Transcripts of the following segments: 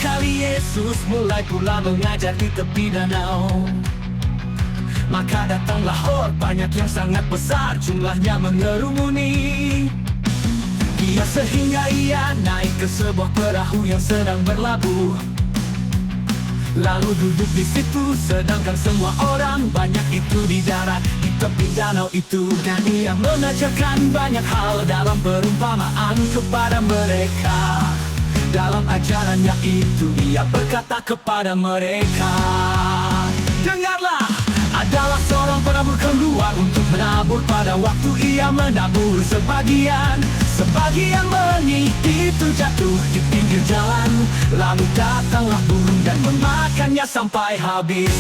kali Yesus mulai pula mengajar di tepi danau. Maka datanglah hord banyak yang sangat besar, jumlahnya mengerumuni. Sehingga ia naik ke sebuah perahu yang sedang berlabuh. Lalu duduk di situ, sedangkan semua orang banyak itu di darat di tepi danau itu. Dan ia mengajarkan banyak hal dalam perumpamaan kepada mereka. Dalam ajarannya itu ia berkata kepada mereka, dengarlah, adalah seorang penabur keluar untuk menabur. Pada waktu ia menabur sebagian benih itu jatuh di pinggir jalan. Lalu datanglah burung dan memakannya sampai habis.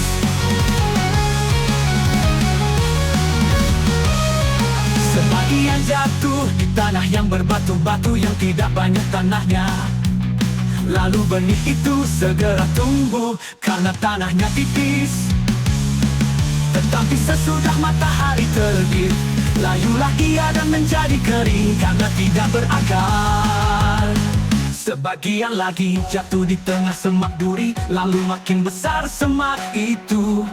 Sebagian jatuh di tanah yang berbatu-batu yang tidak banyak tanahnya. Lalu benih itu segera tumbuh karena tanahnya tipis. Tetapi sesudah matahari terbit, layulah ia dan menjadi kering karena tidak berakar. Sebagian lagi jatuh di tengah semak duri, lalu makin besar semak itu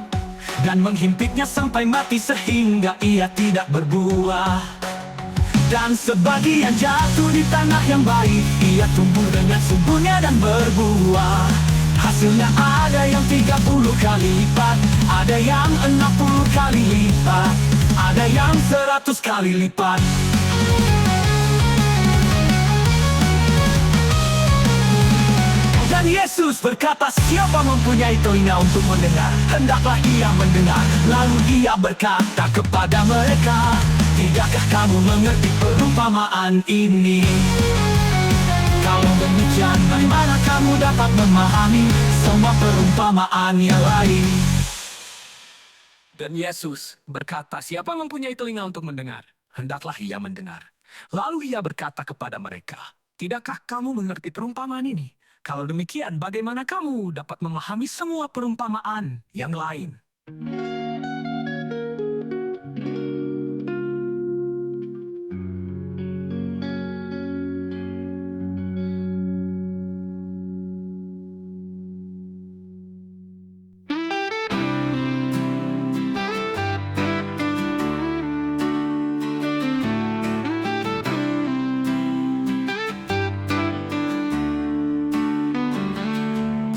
dan menghimpitnya sampai mati sehingga ia tidak berbuah. Dan sebagian jatuh di tanah yang baik, ia tumbuh dengan suburnya dan berbuah. Hasilnya ada yang 30 kali lipat, ada yang 60 kali lipat, ada yang 100 kali lipat. Dan Yesus berkata, siapa mempunyai telinga untuk mendengar, hendaklah ia mendengar. Lalu ia berkata kepada mereka, tidakkah kamu mengerti perumpamaan ini? Kalau demikian, bagaimana kamu dapat memahami semua perumpamaan yang lain? Dan Yesus berkata, siapa mempunyai telinga untuk mendengar, hendaklah ia mendengar. Lalu ia berkata kepada mereka, tidakkah kamu mengerti perumpamaan ini? Kalau demikian, bagaimana kamu dapat memahami semua perumpamaan yang lain?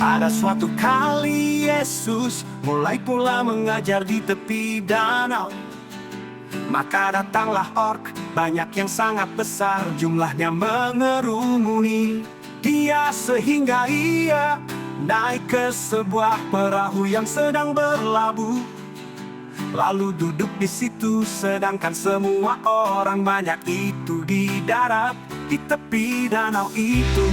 Pada suatu kali Yesus mulai pula mengajar di tepi danau. Maka datanglah ork banyak yang sangat besar, jumlahnya mengerumuni dia sehingga ia naik ke sebuah perahu yang sedang berlabuh. Lalu duduk di situ, sedangkan semua orang banyak itu di darat di tepi danau itu.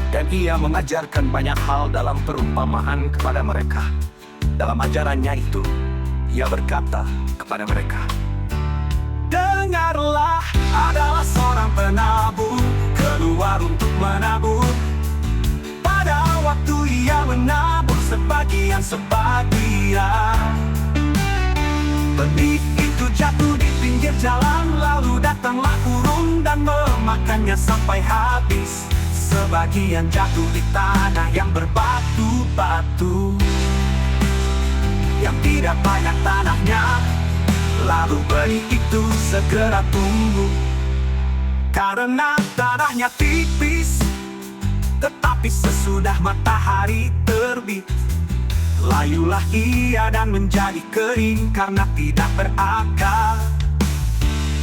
Dan ia mengajarkan banyak hal dalam perumpamaan kepada mereka. Dalam ajarannya itu, ia berkata kepada mereka, dengarlah, adalah seorang penabur keluar untuk menabur. Pada waktu ia menabur sebagian benih itu jatuh di pinggir jalan. Lalu datanglah burung dan memakannya sampai habis. Sebagian jatuh di tanah yang berbatu-batu yang tidak banyak tanahnya. Lalu benih itu segera tumbuh karena tanahnya tipis. Tetapi sesudah matahari terbit, layulah ia dan menjadi kering karena tidak berakar.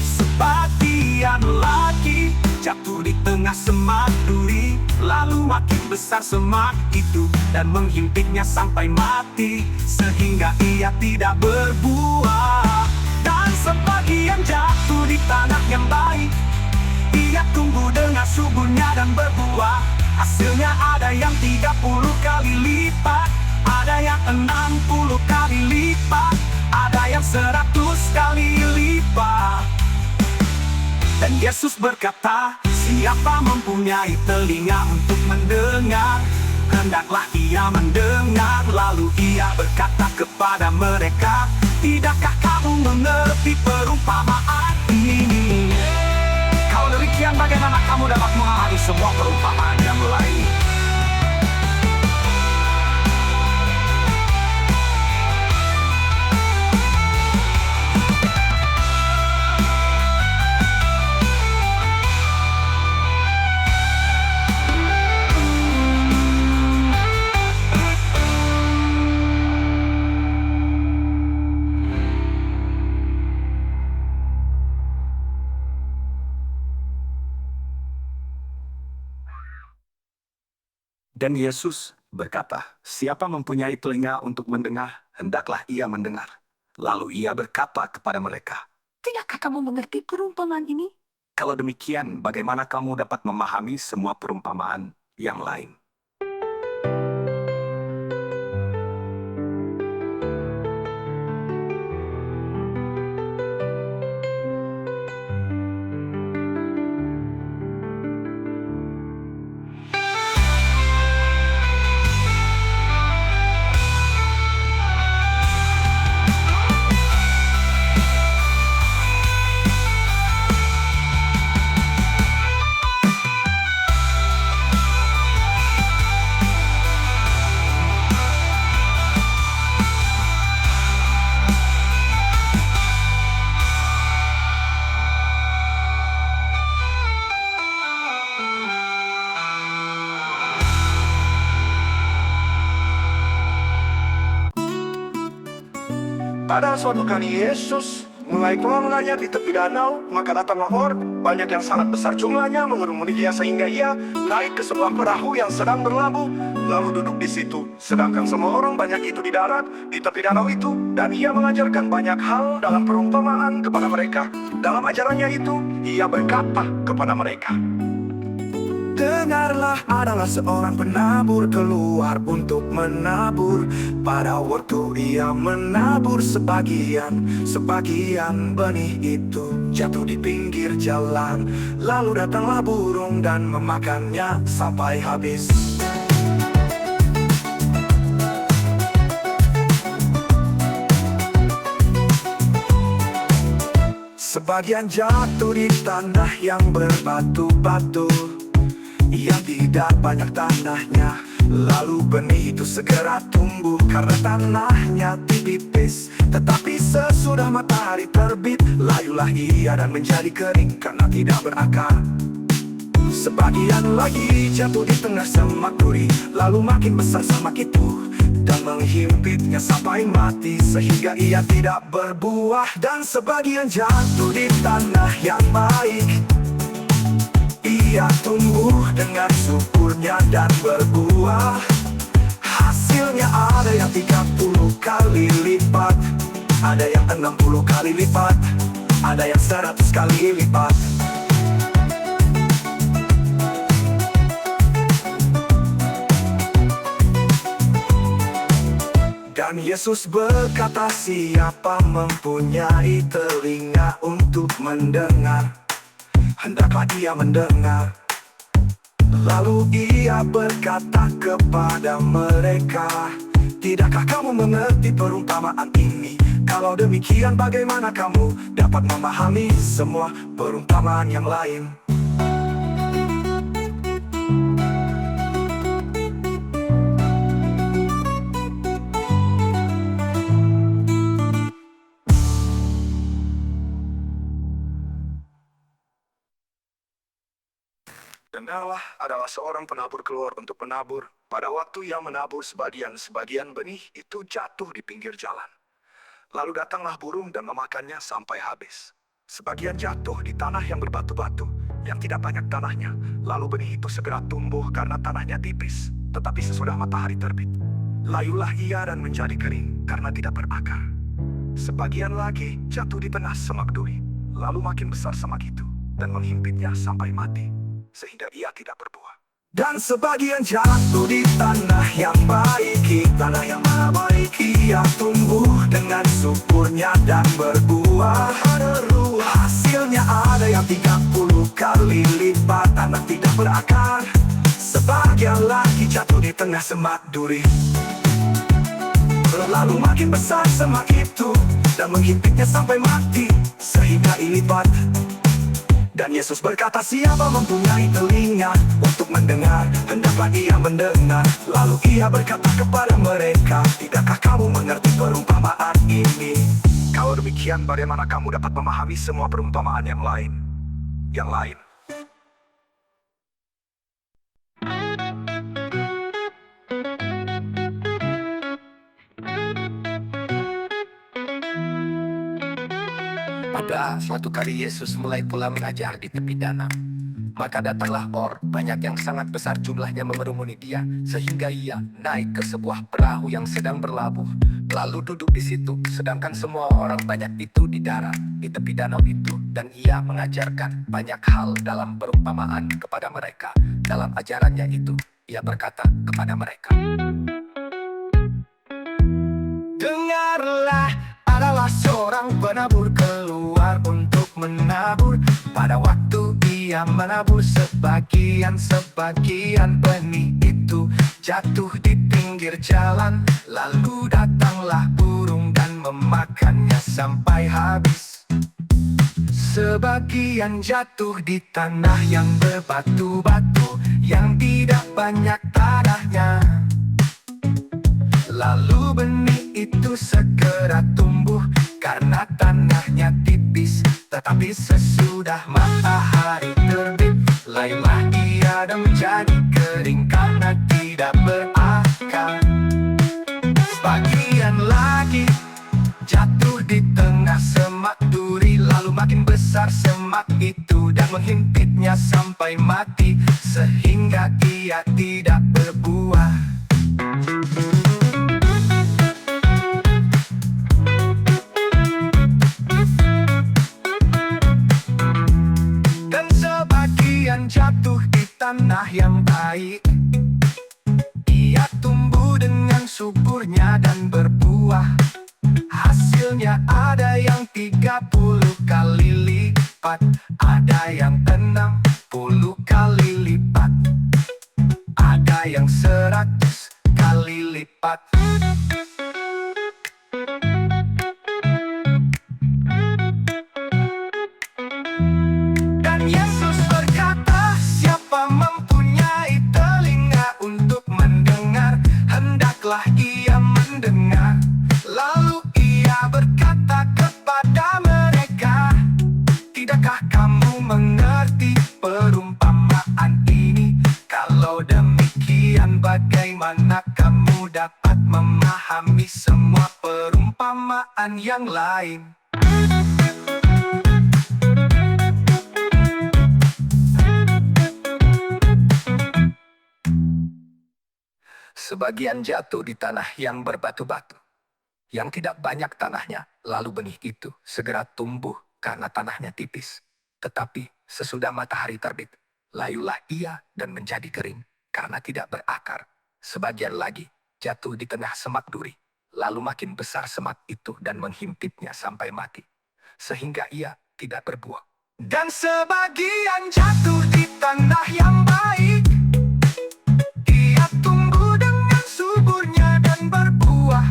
Sebagian lagi jatuh di tengah semak duri, lalu makin besar semak itu dan menghimpitnya sampai mati sehingga ia tidak berbuah. Dan sebagian jatuh di tanah yang baik, ia tumbuh dengan suburnya dan berbuah. Hasilnya ada yang 30 kali lipat, ada yang 60 kali lipat, ada yang 100 kali lipat. Dan Yesus berkata, siapa mempunyai telinga untuk mendengar, hendaklah ia mendengar. Lalu ia berkata kepada mereka, tidakkah kamu mengerti perumpamaan ini? Kalau demikian, bagaimana kamu dapat memahami semua perumpamaan yang lain? Dan Yesus berkata, "Siapa mempunyai telinga untuk mendengar, hendaklah ia mendengar." Lalu ia berkata kepada mereka, Tidakkah kamu mengerti perumpamaan ini? "Kalau demikian, bagaimana kamu dapat memahami semua perumpamaan yang lain?" Pada suatu kali Yesus mulai keluarnya di tepi danau, maka datanglah orang banyak yang sangat besar jumlahnya mengerumuni dia sehingga ia naik ke sebuah perahu yang sedang berlabuh, lalu duduk di situ. Sedangkan semua orang banyak itu di darat di tepi danau itu, dan ia mengajarkan banyak hal dalam perumpamaan kepada mereka. Dalam ajarannya itu, ia berkata kepada mereka, "Dengarlah, adalah seorang penabur keluar untuk menabur. Pada waktu ia menabur sebagian benih itu jatuh di pinggir jalan. Lalu datanglah burung dan memakannya sampai habis. Sebagian jatuh di tanah yang berbatu-batu, yang tidak banyak tanahnya. Lalu benih itu segera tumbuh karena tanahnya tipis. Tetapi sesudah matahari terbit, layulah ia dan menjadi kering karena tidak berakar. Sebagian lagi jatuh di tengah semak duri, lalu makin besar semak itu dan menghimpitnya sampai mati sehingga ia tidak berbuah. Dan sebagian jatuh di tanah yang baik, ia tumbuh dengan suburnya dan berbuah. Hasilnya ada yang 30 kali lipat, ada yang 60 kali lipat, ada yang 100 kali lipat. Dan Yesus berkata, "Siapa mempunyai telinga untuk mendengar, hendaklah ia mendengar." Lalu ia berkata kepada mereka, "Tidakkah kamu mengerti perumpamaan ini? Kalau demikian, bagaimana kamu dapat memahami semua perumpamaan yang lain?" Dengarlah, adalah seorang penabur keluar untuk menabur. Pada waktu ia menabur, sebagian benih itu jatuh di pinggir jalan. Lalu datanglah burung dan memakannya sampai habis. Sebagian jatuh di tanah yang berbatu-batu, yang tidak banyak tanahnya. Lalu benih itu segera tumbuh karena tanahnya tipis. Tetapi sesudah matahari terbit, layulah ia dan menjadi kering karena tidak berakar. Sebagian lagi jatuh di tengah semak duri, lalu makin besar semak itu dan menghimpitnya sampai mati, sehingga ia tidak berbuah. Dan sebagian jatuh di tanah yang baik, tanah yang baik, ia tumbuh dengan suburnya dan berbuah. Hasilnya ada yang 30 kali lipat, tanah tidak berakar. Sebagian lagi jatuh di tengah semak duri, lalu makin besar semak itu dan menghimpitnya sampai mati, sehingga ilipat. Dan Yesus berkata, "Siapa mempunyai telinga untuk mendengar, hendaklah ia mendengar." Lalu ia berkata kepada mereka, "Tidakkah kamu mengerti perumpamaan ini? Kalau demikian, bagaimana kamu dapat memahami semua perumpamaan yang lain?" Yang lain. Pada suatu kali Yesus mulai pula mengajar di tepi danau. Maka datanglah banyak yang sangat besar jumlahnya mengerumuni dia, sehingga ia naik ke sebuah perahu yang sedang berlabuh, lalu duduk di situ, sedangkan semua orang banyak itu di darat, di tepi danau itu. Dan ia mengajarkan banyak hal dalam perumpamaan kepada mereka. Dalam ajarannya itu, ia berkata kepada mereka, "Dengarlah, adalah seorang penabur keluar untuk menabur. Pada waktu ia menabur, sebagian benih itu jatuh di pinggir jalan. Lalu datanglah burung dan memakannya sampai habis. Sebagian jatuh di tanah yang berbatu-batu, yang tidak banyak tanahnya. Lalu benih itu segera tumbuh karena tanahnya tipis. Tetapi sesudah matahari terbit, lainlah ia dan menjadi kering karena tidak berakar. Sebagian lagi jatuh di tengah semak duri, lalu makin besar semak itu dan menghimpitnya sampai mati, sehingga ia tidak berbuah. Dan sebagian jatuh di tanah yang baik, ia tumbuh dengan suburnya dan berbuah. Hasilnya ada yang 30 kali lipat, ada yang 60 kali lipat, ada yang 100 kali lipat. Dan Yesus berkata, siapa mempunyai telinga untuk mendengar, hendaklah ia mendengar. Lalu ia berkata kepada mereka, tidakkah kamu mengerti perumpamaan ini? Kalau demikian, bagaimana kamu dapat memahami semua perumpamaan yang lain? Sebagian jatuh di tanah yang berbatu-batu, yang tidak banyak tanahnya. Lalu benih itu segera tumbuh karena tanahnya tipis. Tetapi sesudah matahari terbit, layulah ia dan menjadi kering karena tidak berakar. Sebagian lagi jatuh di tengah semak duri, lalu makin besar semak itu dan menghimpitnya sampai mati, sehingga ia tidak berbuah. Dan sebagian jatuh di tanah yang baik, ia tumbuh dengan suburnya dan berbuah.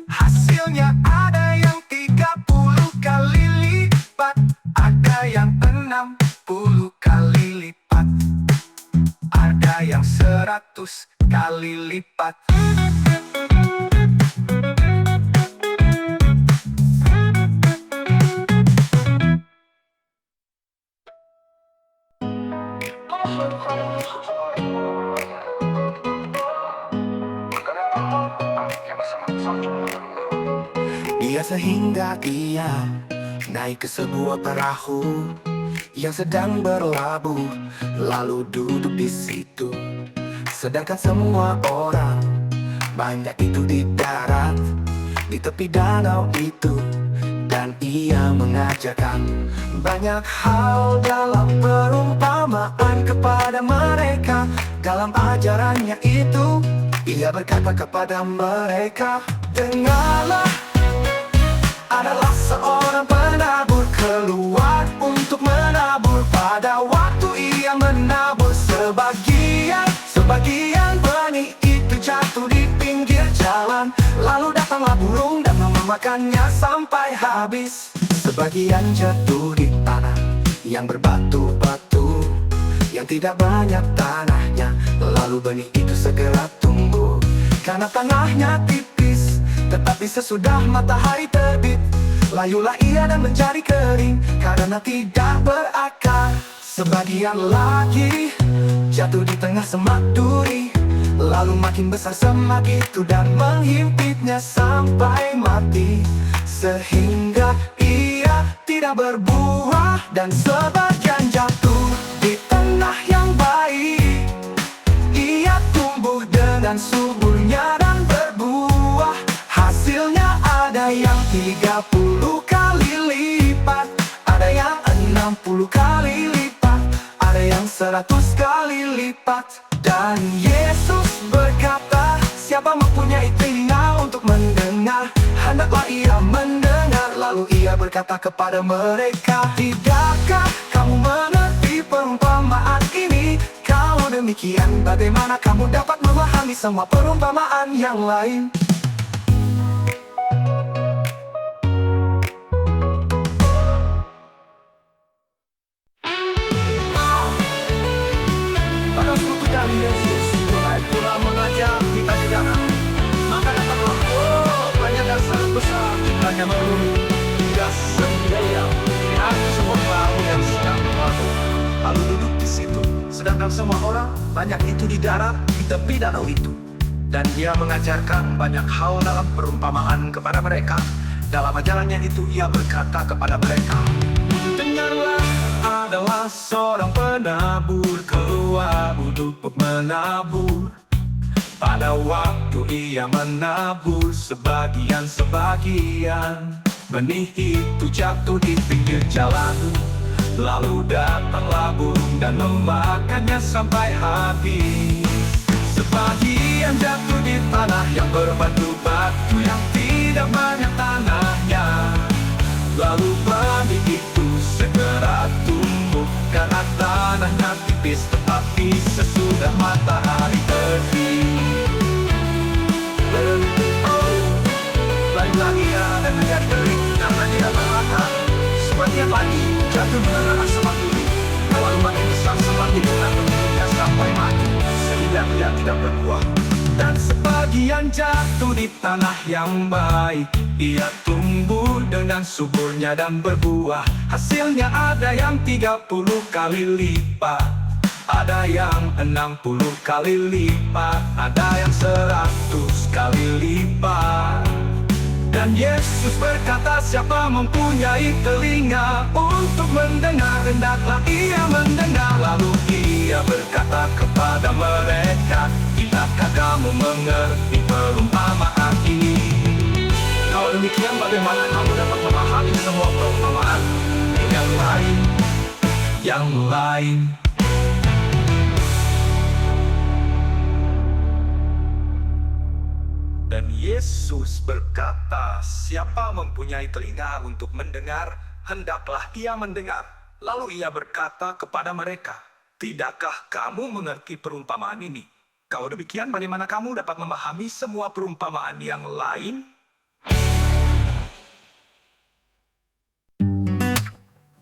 Hasilnya ada yang 30 kali lipat, ada yang 60 kali lipat, ada yang 100 kali lipat. Dia sehingga ia naik ke sebuah perahu yang sedang berlabuh, lalu duduk di situ. Sedangkan semua orang banyak itu di darat, di tepi danau itu. Dan ia mengajarkan banyak hal dalam perumpamaan kepada mereka. Dalam ajarannya itu, ia berkata kepada mereka, dengarlah, adalah seorang penabur keluar untuk menabur. Pada waktu ia menabur, sebagian benih itu jatuh di pinggir jalan. Lalu datanglah burung dan memakannya sampai habis. Sebagian jatuh di tanah yang berbatu-batu, yang tidak banyak tanahnya. Lalu benih itu segera tumbuh karena tanahnya tipis. Tetapi sesudah matahari terbit, layulah ia dan menjadi kering karena tidak berakar. Sebagian lagi jatuh di tengah semak duri, lalu makin besar semak itu dan menghimpitnya sampai mati, sehingga ia tidak berbuah. Dan sebagian jatuh di tanah dengan suburnya dan berbuah. Hasilnya ada yang 30 kali lipat, ada yang 60 kali lipat, ada yang 100 kali lipat. Dan Yesus berkata, siapa mempunyai telinga untuk mendengar, hendaklah ia mendengar. Lalu ia berkata kepada mereka, tidakkah kamu mengerti perumpamaan ini? Kalau demikian, bagaimana kamu dapat memahami semua perumpamaan yang lain? Pada suatu kali Yesus mulai pula mengajar kita di darat. Maka datanglah banyak dan sangat besar jumlahnya menurun hingga sendirian di atas sebuah perahu yang sedang berlabuh. Lalu duduk di situ, sedangkan semua orang banyak itu di darat di tepi danau itu. Dan dia mengajarkan banyak hal dalam perumpamaan kepada mereka. Dalam ajarannya itu ia berkata kepada mereka, dengarlah, adalah seorang penabur keluar untuk menabur. Pada waktu ia menabur sebagian-sebagian, benih itu jatuh di pinggir jalan. Lalu datanglah burung dan memakannya sampai habis. Sebagian jatuh di tanah yang berbatu-batu, yang tidak banyak tanahnya. Lalu benih itu segera tumbuh karena tanahnya tipis, tetapi sesudah matahari terbit, lain lagi ada negara kering karena dia bermakan. Sebagian lagi jatuh di tanah semak duri, lalu makin besar semakin benar bentuknya sampai mati, sehingga dia tidak berbuah. Dan sebagian jatuh di tanah yang baik, ia tumbuh dengan suburnya dan berbuah. Hasilnya ada yang 30 kali lipat, ada yang 60 kali lipat, ada yang 100 kali lipat. Dan Yesus berkata, siapa mempunyai telinga untuk mendengar, hendaklah ia mendengar. Lalu ia berkata kepada mereka, tidakkah kamu mengerti perumpamaan ini? Kalau demikian, bagaimana kamu dapat memahami semua perumpamaan yang lain? Dan Yesus berkata, siapa mempunyai telinga untuk mendengar, hendaklah ia mendengar. Lalu ia berkata kepada mereka, tidakkah kamu mengerti perumpamaan ini? Kalau demikian, bagaimana kamu dapat memahami semua perumpamaan yang lain?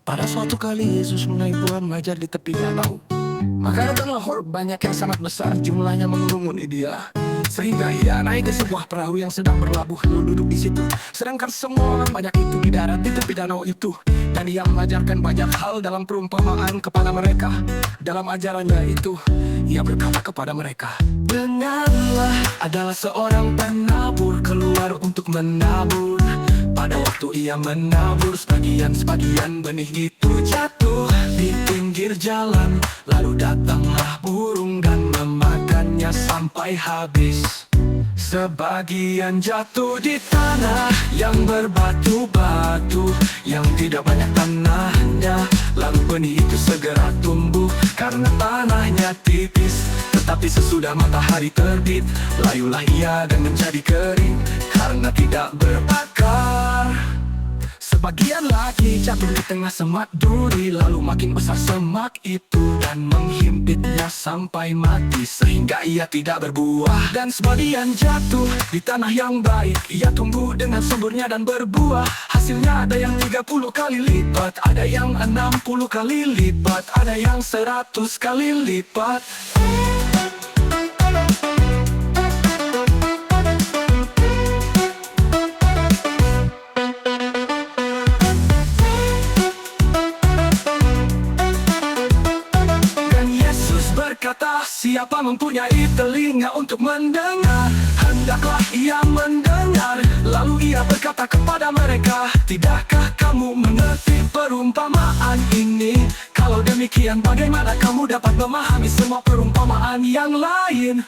Pada suatu kali Yesus mulai pula mengajar di tepi danau. Maka datanglah banyak yang sangat besar jumlahnya mengurumuni dia, sehingga ia naik ke sebuah perahu yang sedang berlabuh, lalu duduk di situ. Sedangkan semua orang banyak itu di darat di tepi danau itu. Dan ia mengajarkan banyak hal dalam perumpamaan kepada mereka. Dalam ajarannya itu, ia berkata kepada mereka, dengarlah, adalah seorang penabur keluar untuk menabur. Pada waktu ia menabur, sebagian benih itu jatuh di pinggir jalan. Lalu datanglah burung dan memakannya sampai habis. Sebagian jatuh di tanah yang berbatu-batu, yang tidak banyak tanahnya. Lalu benih itu segera tumbuh karena tanahnya tipis, tetapi sesudah matahari terbit, layulah ia dan menjadi kering karena tidak berakar. Sebagian lagi jatuh di tengah semak duri, lalu makin besar semak itu dan menghimpitnya sampai mati, sehingga ia tidak berbuah. Dan sebagian jatuh di tanah yang baik, ia tumbuh dengan suburnya dan berbuah. Hasilnya ada yang 30 kali lipat, ada yang 60 kali lipat, ada yang 100 kali lipat. Kata, siapa mempunyai telinga untuk mendengar, hendaklah ia mendengar. Lalu ia berkata kepada mereka, tidakkah kamu mengerti perumpamaan ini? Kalau demikian, bagaimana kamu dapat memahami semua perumpamaan yang lain?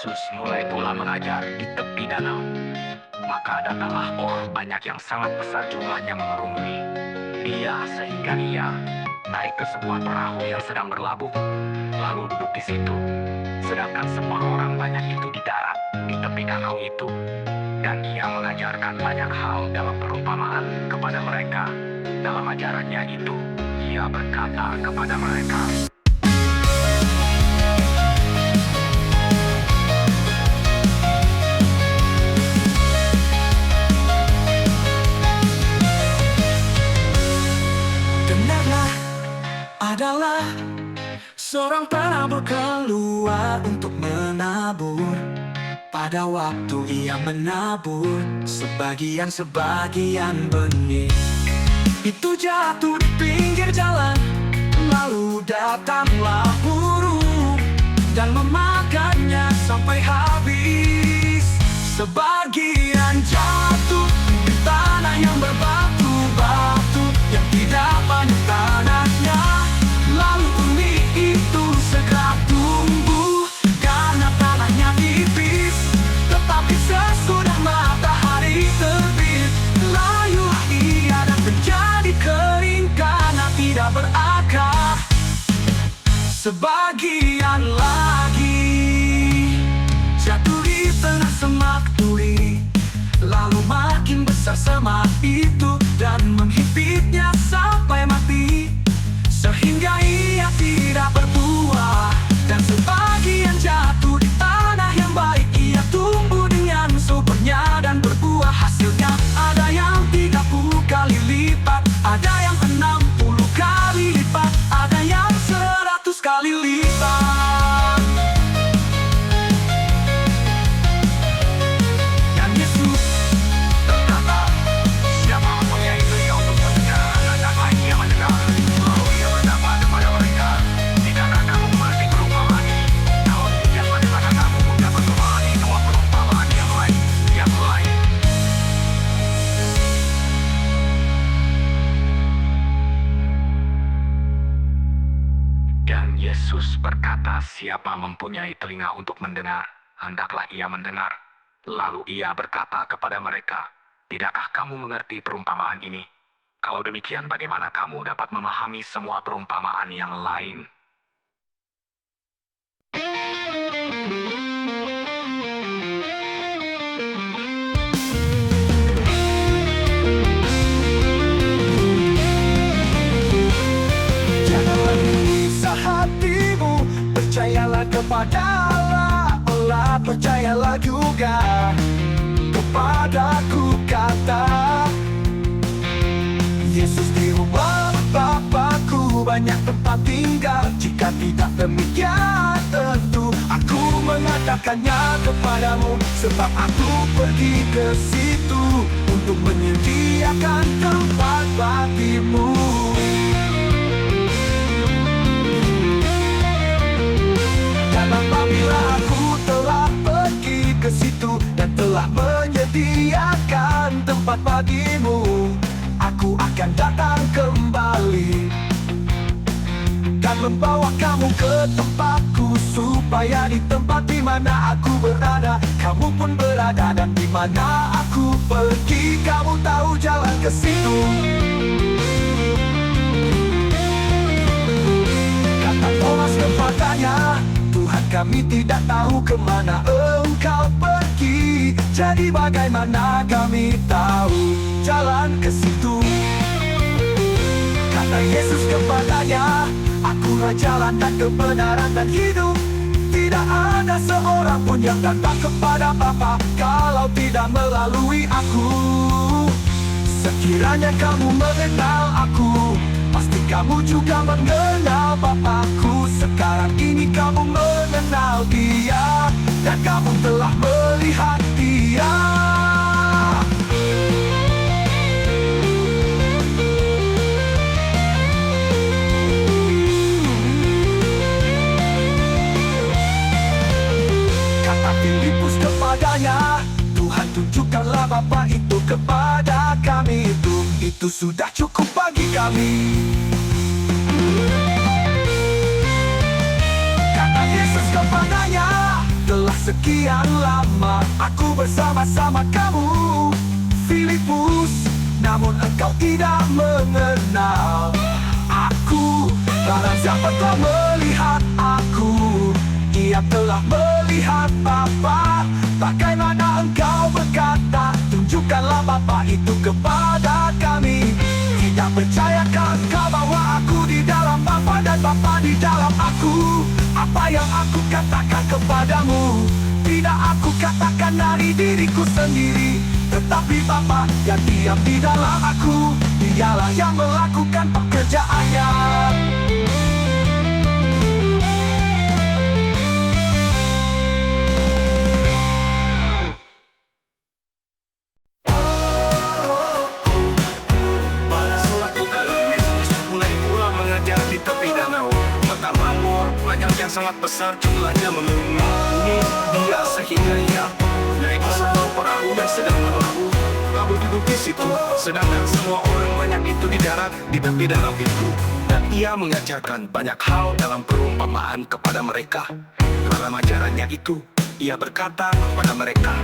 Yesus mulai pula mengajar di tepi danau. Maka datanglah orang banyak yang sangat besar jumlahnya mengerumuni dia sehingga ia naik ke sebuah perahu yang sedang berlabuh, lalu duduk di situ. Sedangkan semua orang banyak itu di darat di tepi danau itu. Dan ia mengajarkan banyak hal dalam perumpamaan kepada mereka. Dalam ajarannya itu, ia berkata kepada mereka, Dengarlah, adalah seorang penabur keluar untuk menabur. Pada waktu ia menabur, sebagian benih itu jatuh di pinggir jalan. Lalu datanglah burung dan memakannya sampai habis. Sebagian jatuh di tanah yang berbatu-batu, yang tidak banyak tanahnya. Lalu benih itu segera tumbuh karena tanahnya tipis. Tetapi sesudah matahari terbit, layulah ia dan menjadi kering karena tidak berakar. Sebagian lagi jatuh di tengah semak duri, lalu makin besar semak itu dan menghimpitnya sampai mati, sehingga ia tidak berbuah. Dan sebagian jatuh di tanah yang baik, ia tumbuh dengan suburnya dan berbuah. Hasilnya ada yang 30 kali lipat, ada yang 60 kali lipat, ada yang 100 kali lipat. Dan Yesus berkata, siapa mempunyai telinga untuk mendengar, hendaklah ia mendengar. Lalu ia berkata kepada mereka, tidakkah kamu mengerti perumpamaan ini? Kalau demikian, bagaimana kamu dapat memahami semua perumpamaan yang lain? dan Yesus berkata, siapa mempunyai telinga untuk mendengar, hendaklah ia mendengar. Lalu ia berkata kepada mereka, tidakkah kamu mengerti perumpamaan ini? Kalau demikian, bagaimana kamu dapat memahami semua perumpamaan yang lain? Janganlah gelisah hatimu, percayalah kepada Allah, percayalah juga kepadaku, kata Yesus. Di rumah Bapakku banyak tempat tinggal, jika tidak demikian tentu aku mengatakannya kepadamu. Sebab aku pergi ke situ untuk menyediakan tempat bagimu. Dan apabila aku telah pergi ke situ dan telah menyediakan tempat bagimu, aku akan datang kembali dan membawa kamu ke tempatku, supaya di tempat di mana aku berada, kamu pun berada. Dan di mana aku pergi, kamu tahu jalan ke situ. Kata Thomas kepadanya, Tuhan, kami tidak tahu kemana Engkau pergi, jadi bagaimana kami tahu jalan ke situ? Kata Yesus kepadanya, akulah jalan dan kebenaran dan hidup. Tidak ada seorang pun yang datang kepada Bapa kalau tidak melalui aku. Sekiranya kamu mengenal aku, pasti kamu juga mengenal Bapakku. Sekarang ini kamu mengenal Dia, dan kamu telah melihat Dia. Kata Filipus kepadanya, Tuhan, tunjukkanlah Bapa itu kepada kami, itu sudah cukup bagi kami. Kata Yesus kepadanya, telah sekian lama aku bersama-sama kamu, Filipus. Namun engkau tidak mengenal aku. Barang siapa telah melihat aku, ia telah melihat Bapa. Bagaimana engkau berkata, tunjukkanlah Bapa itu kepada kami? Tidak percayakah engkau bahwa aku di dalam Bapa dan Bapa di dalam aku? Apa yang aku katakan kepadamu, tidak aku katakan dari diriku sendiri, tetapi Bapa yang diam di dalam aku, dialah yang melakukan pekerjaannya. Pada suatu kali Yesus mulai pula mengajar di tepi danau. Mata mamur banyak yang sangat besar jumlahnya mengelilingi dia sehingga ia naik ke sebuah perahu dan sedang berlabuh. Lalu duduk di situ, sedangkan semua orang banyak itu di darat di tepi danau itu. Dan ia mengajarkan banyak hal dalam perumpamaan kepada mereka. Dalam ajarannya itu, ia berkata kepada mereka,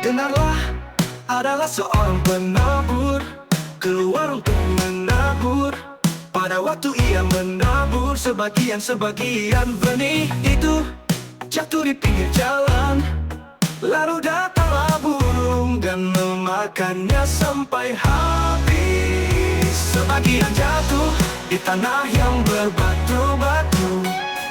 Dengarlah, adalah seorang penabur keluar untuk menabur. Pada waktu ia menabur, sebagian benih itu jatuh di pinggir jalan. Lalu datanglah burung dan memakannya sampai habis. Sebagian jatuh di tanah yang berbatu-batu,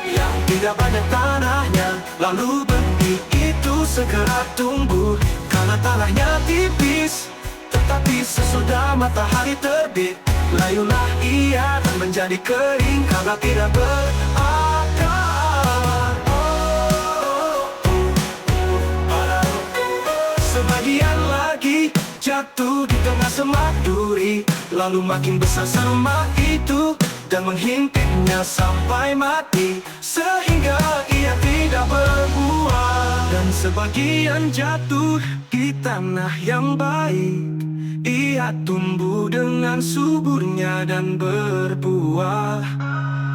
yang tidak banyak tanahnya. Lalu benih itu segera tumbuh karena tanahnya tipis. Tetapi sesudah matahari terbit, layulah ia dan menjadi kering karena tidak berakar. Sebagian lagi jatuh di tengah semak duri, lalu makin besar semak itu dan menghimpitnya sampai mati, sehingga ia tidak berbuah. Dan sebagian jatuh di tanah yang baik, ia tumbuh dengan suburnya dan berbuah.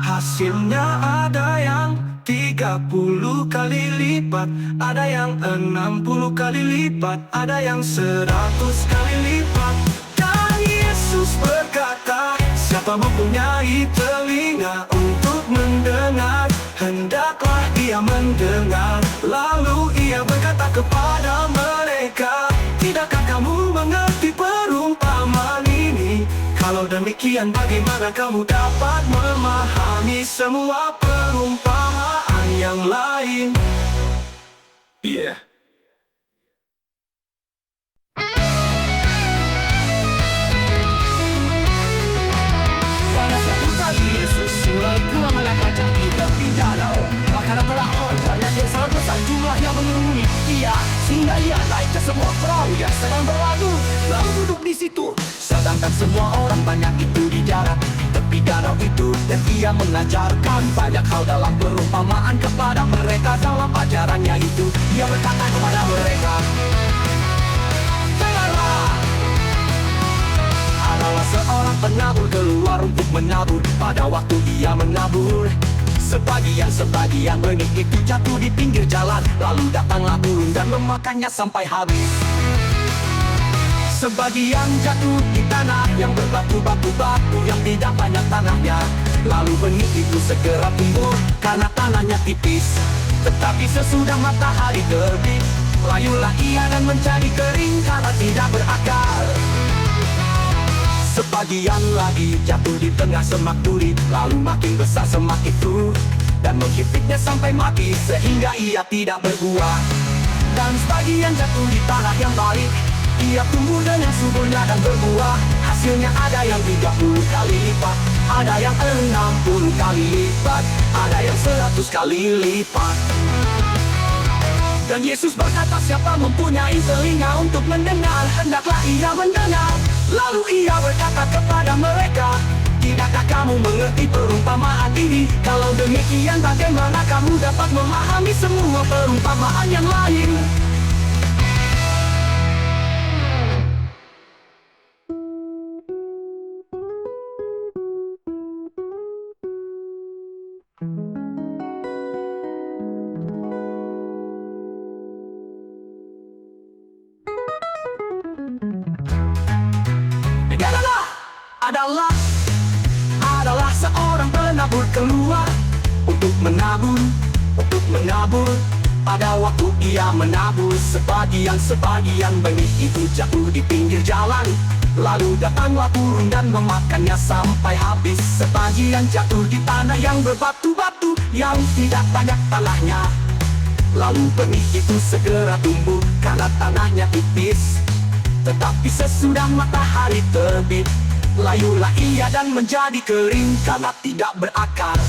Hasilnya ada yang 30 kali lipat, ada yang 60 kali lipat, ada yang 100 kali lipat. Dan Yesus berkata, siapa mempunyai telinga untuk mendengar, hendaklah ia mendengar. Lalu ia berkata kepada mereka, tidakkah kamu mengerti perumpamaan ini? Kalau demikian bagaimana kamu dapat memahami semua perumpamaan yang lain? "Iya, Pada suatu kali Yesus mulai keluar melangkah di tepi danau. Maka datanglah orang banyak yang sangat besar jumlahnya mengerumuni ia, sehingga ia naik ke sebuah perahu yang sedang berlabuh, lalu duduk di situ. Sedangkan semua orang banyak itu di darat tepi danau itu, dan ia mengajarkan banyak hal dalam perumpamaan kepada mereka. Dalam ajarannya itu, ia berkata kepada mereka, dengarlah, adalah seorang penabur keluar untuk menabur. Pada waktu ia menabur, sebagian benih itu jatuh di pinggir jalan. Lalu datanglah burung dan memakannya sampai habis. Sebagian jatuh di tanah yang berbatu-batu, yang tidak banyak tanahnya. Lalu benih itu segera tumbuh karena tanahnya tipis. Tetapi sesudah matahari terbit, layulah ia dan menjadi kering karena tidak berakar. Sebagian lagi jatuh di tengah semak duri, lalu makin besar semak itu dan menghimpitnya sampai mati, sehingga ia tidak berbuah. Dan sebagian jatuh di tanah yang baik, ia tumbuh dengan suburnya dan berbuah. Hasilnya ada yang 30 kali lipat, ada yang 60 kali lipat, ada yang 100 kali lipat. Dan Yesus berkata, siapa mempunyai telinga untuk mendengar, hendaklah ia mendengar. Lalu ia berkata kepada mereka, tidakkah kamu mengerti perumpamaan ini? Kalau demikian bagaimana kamu dapat memahami semua perumpamaan yang lain? adalah seorang penabur keluar untuk menabur. Pada waktu ia menabur, sebagian benih itu jatuh di pinggir jalan. Lalu datanglah burung dan memakannya sampai habis. Sebagian jatuh di tanah yang berbatu-batu, yang tidak banyak tanahnya. Lalu benih itu segera tumbuh karena tanahnya tipis. Tetapi sesudah matahari terbit, layulah ia dan menjadi kering karena tidak berakar.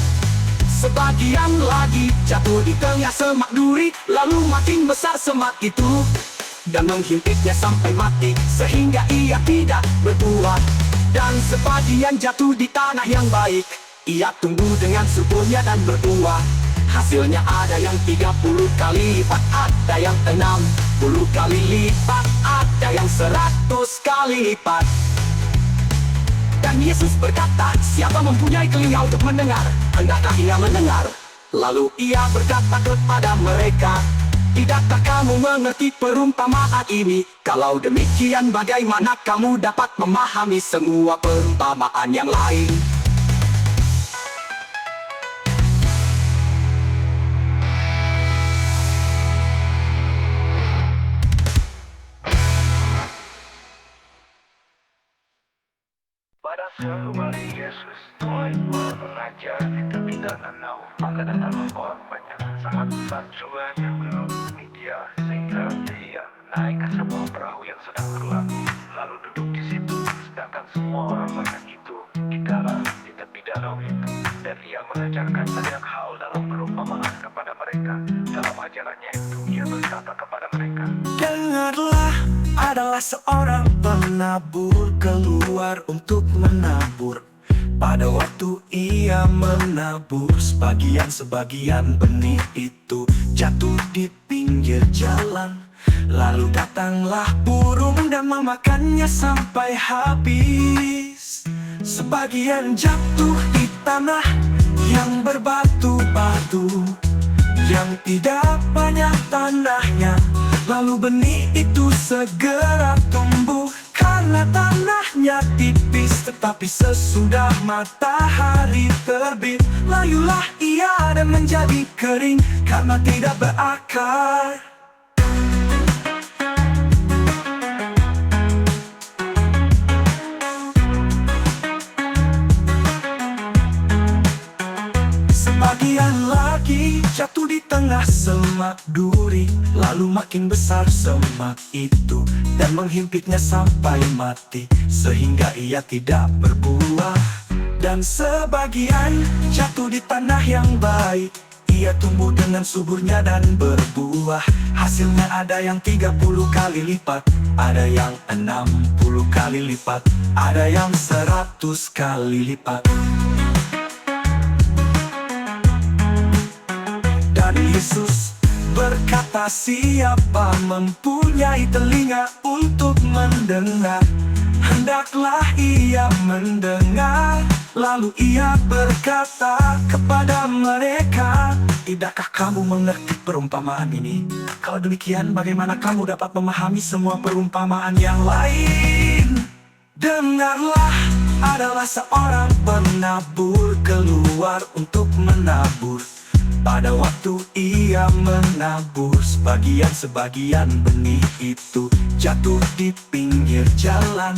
Sebagian lagi jatuh di tengah semak duri, lalu makin besar semak itu dan menghimpitnya sampai mati, sehingga ia tidak berbuah. Dan sebagian jatuh di tanah yang baik, ia tumbuh dengan suburnya dan berbuah. Hasilnya ada yang 30 kali lipat, ada yang 60 kali lipat, ada yang 100 kali lipat. Dan Yesus berkata, siapa mempunyai telinga untuk mendengar, hendaklah ia mendengar. Lalu ia berkata kepada mereka, tidakkah kamu mengerti perumpamaan ini? Kalau demikian, bagaimana kamu dapat memahami semua perumpamaan yang lain? Pada suatu kali Yesus mulai mengajar di tepi danau, maka datanglah orang banyak sangat besar jumlahnya menuruni dia, sehingga dia naik ke sebuah perahu yang sedang berlabuh, lalu duduk di situ. Sedangkan semua orang banyak itu di dalam di tepi danau itu, dan ia mengajarkan banyak hal dalam perumpamaan kepada mereka. Dalam ajarannya itu ia berkata kepada mereka, Dengarlah, adalah seorang penabur keluar untuk menabur. Pada waktu ia menabur, sebagian benih itu jatuh di pinggir jalan. Lalu datanglah burung dan memakannya sampai habis. Sebagian jatuh di tanah yang berbatu-batu, yang tidak banyak tanahnya. Lalu benih itu segera tumbuh karena tanahnya tipis. Tetapi sesudah matahari terbit, layulah ia dan menjadi kering karena tidak berakar. Sebagian lagi jatuh di tengah semak duri, lalu makin besar semak itu dan menghimpitnya sampai mati, sehingga ia tidak berbuah. Dan sebagian jatuh di tanah yang baik, ia tumbuh dengan suburnya dan berbuah. Hasilnya ada yang 30 kali lipat, ada yang 60 kali lipat, ada yang 100 kali lipat. Dan Yesus berkata, siapa mempunyai telinga untuk mendengar, hendaklah ia mendengar. Lalu ia berkata kepada mereka, tidakkah kamu mengerti perumpamaan ini? Kalau demikian, bagaimana kamu dapat memahami semua perumpamaan yang lain? Dengarlah, adalah seorang penabur keluar untuk menabur. Pada waktu ia menabur, sebagian benih itu jatuh di pinggir jalan.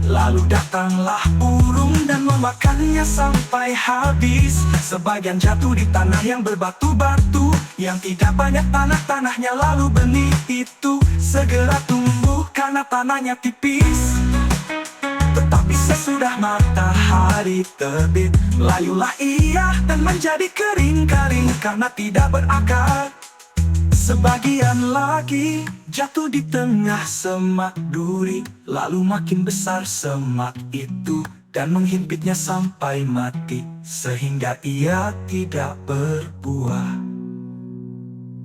Lalu datanglah burung dan memakannya sampai habis. Sebagian jatuh di tanah yang berbatu-batu, yang tidak banyak tanahnya. Lalu benih itu segera tumbuh karena tanahnya tipis. Tetapi sesudah matahari terbit, layulah ia dan menjadi kering karena tidak berakar. Sebagian lagi jatuh di tengah semak duri, lalu makin besar semak itu dan menghimpitnya sampai mati, sehingga ia tidak berbuah.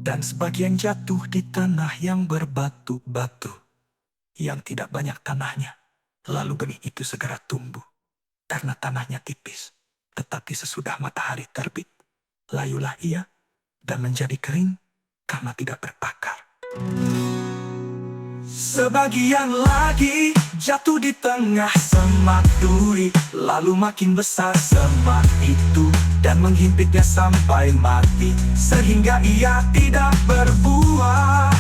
Dan sebagian jatuh di tanah yang berbatu-batu, yang tidak banyak tanahnya. Lalu benih itu segera tumbuh karena tanahnya tipis. Tetapi sesudah matahari terbit, layulah ia dan menjadi kering karena tidak berakar. Sebagian lagi jatuh di tengah semak duri, lalu makin besar semak itu dan menghimpitnya sampai mati, sehingga ia tidak berbuah.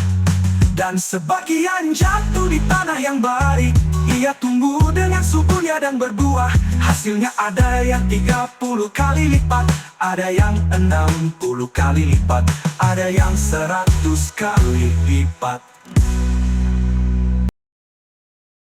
Dan sebagian jatuh di tanah yang baik, ia tumbuh dengan suburnya dan berbuah. Hasilnya ada yang 30 kali lipat, ada yang 60 kali lipat, ada yang 100 kali lipat.